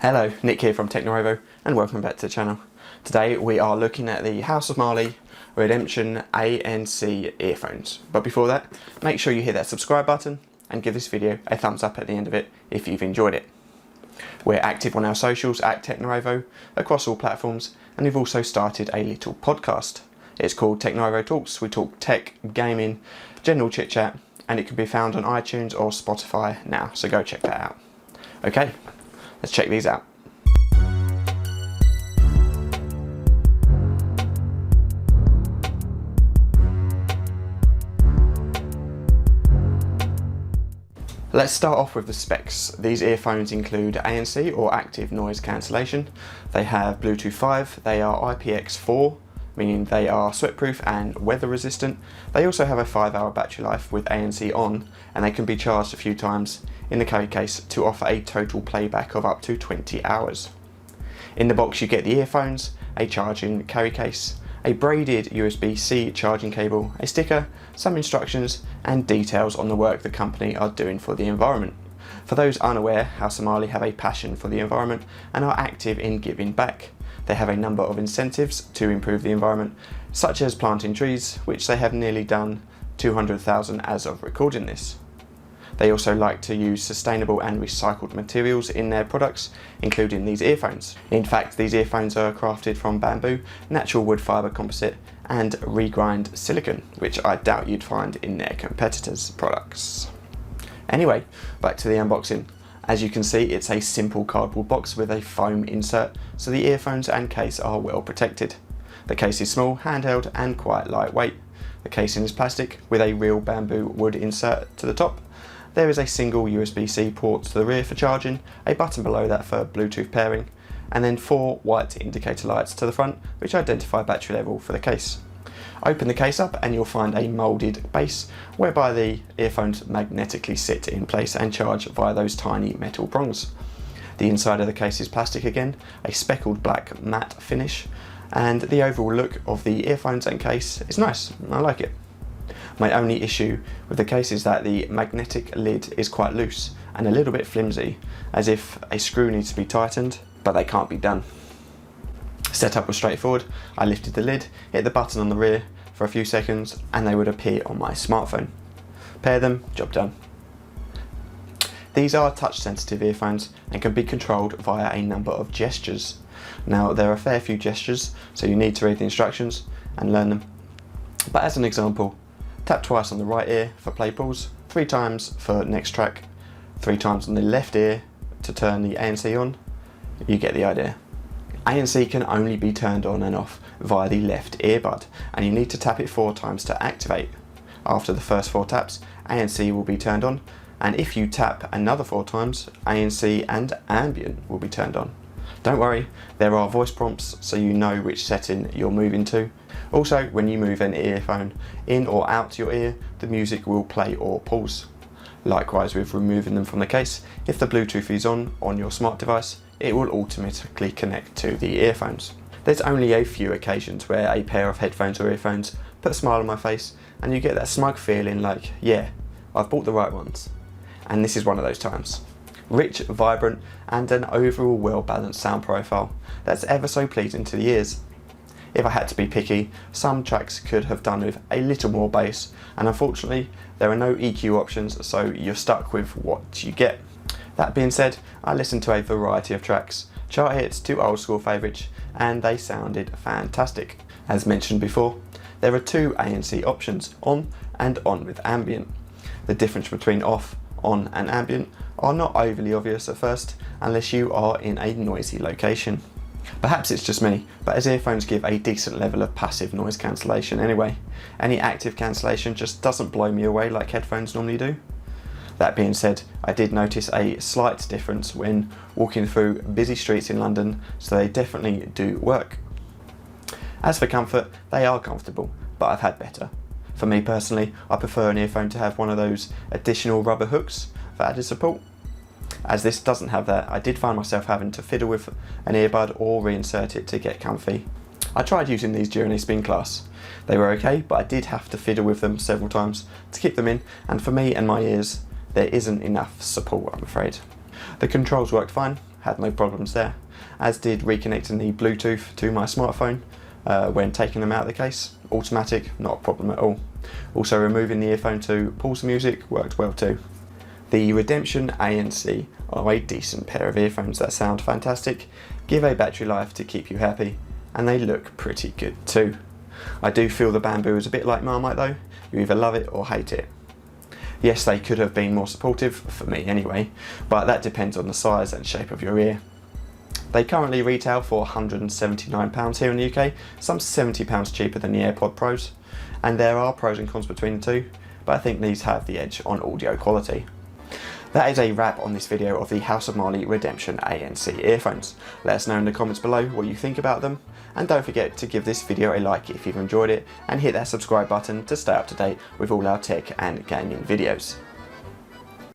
Hello, Nick here from TechNuovo and welcome back to the channel. Today we are looking at the House of Marley Redemption ANC earphones. But before that, make sure you hit that subscribe button and give this video a thumbs up at the end of it if you've enjoyed it. We're active on our socials at TechNuovo across all platforms, and we've also started a little podcast. It's called TechNuovo Talks. We talk tech, gaming, general chit chat, and it can be found on iTunes or Spotify now, so go check that out. Okay, let's check these out. Let's start off with the specs. These earphones include ANC or active noise cancellation. They have Bluetooth 5, they are IPX4, meaning they are sweatproof and weather resistant. They also have a 5-hour battery life with ANC on, and they can be charged a few times in the carry case to offer a total playback of up to 20 hours. In the box you get the earphones, a charging carry case, a braided USB-C charging cable, a sticker, some instructions and details on the work the company are doing for the environment. For those unaware, House of Marley have a passion for the environment and are active in giving back. They have a number of incentives to improve the environment, such as planting trees, which they have nearly done 200,000 as of recording this. They also like to use sustainable and recycled materials in their products, including these earphones. In fact, these earphones are crafted from bamboo, natural wood fibre composite and regrind silicone, which I doubt you'd find in their competitors' products. Anyway, back to the unboxing. As you can see, it's a simple cardboard box with a foam insert, so the earphones and case are well protected. The case is small, handheld and quite lightweight. The casing is plastic with a real bamboo wood insert to the top. There is a single USB-C port to the rear for charging, a button below that for Bluetooth pairing, and then 4 white indicator lights to the front which identify battery level for the case. Open the case up and you'll find a moulded base whereby the earphones magnetically sit in place and charge via those tiny metal prongs. The inside of the case is plastic again, a speckled black matte finish, and the overall look of the earphones and case is nice. I like it. My only issue with the case is that the magnetic lid is quite loose and a little bit flimsy, as if a screw needs to be tightened, but they can't be done. Setup was straightforward. I lifted the lid, hit the button on the rear for a few seconds, and they would appear on my smartphone. Pair them, job done. These are touch sensitive earphones and can be controlled via a number of gestures. Now there are a fair few gestures, so you need to read the instructions and learn them. But as an example, tap twice on the right ear for play pause, 3 times for next track, 3 times on the left ear to turn the ANC on. You get the idea. ANC can only be turned on and off via the left earbud, and you need to tap it 4 times to activate. After the first 4 taps, ANC will be turned on, and if you tap another 4 times, ANC and ambient will be turned on. Don't worry, there are voice prompts so you know which setting you're moving to. Also, when you move an earphone in or out your ear, the music will play or pause. Likewise with removing them from the case, if the Bluetooth is on your smart device, it will automatically connect to the earphones. There's only a few occasions where a pair of headphones or earphones put a smile on my face and you get that smug feeling like, yeah, I've bought the right ones. And this is one of those times. Rich, vibrant and an overall well-balanced sound profile that's ever so pleasing to the ears. If I had to be picky, some tracks could have done with a little more bass, and unfortunately there are no EQ options, so you're stuck with what you get. That being said, I listened to a variety of tracks, chart hits to old school favourites, and they sounded fantastic. As mentioned before, there are 2 ANC options, on and on with ambient. The difference between off, on and ambient are not overly obvious at first unless you are in a noisy location. Perhaps it's just me, but as earphones give a decent level of passive noise cancellation anyway, any active cancellation just doesn't blow me away like headphones normally do. That being said, I did notice a slight difference when walking through busy streets in London, so they definitely do work. As for comfort, they are comfortable, but I've had better. For me personally, I prefer an earphone to have one of those additional rubber hooks for added support. As this doesn't have that, I did find myself having to fiddle with an earbud or reinsert it to get comfy. I tried using these during a spin class. They were okay, but I did have to fiddle with them several times to keep them in, and for me and my ears, there isn't enough support, I'm afraid. The controls worked fine, had no problems there, as did reconnecting the Bluetooth to my smartphone when taking them out of the case. Automatic, not a problem at all. Also removing the earphone to pause the music worked well too. The Redemption ANC are a decent pair of earphones that sound fantastic, give a battery life to keep you happy, and they look pretty good too. I do feel the bamboo is a bit like Marmite though, you either love it or hate it. Yes, they could have been more supportive, for me anyway, but that depends on the size and shape of your ear. They currently retail for £179 here in the UK, some £70 cheaper than the AirPod Pros, and there are pros and cons between the two, but I think these have the edge on audio quality. That is a wrap on this video of the House of Marley Redemption ANC earphones. Let us know in the comments below what you think about them, and don't forget to give this video a like if you've enjoyed it, and hit that subscribe button to stay up to date with all our tech and gaming videos.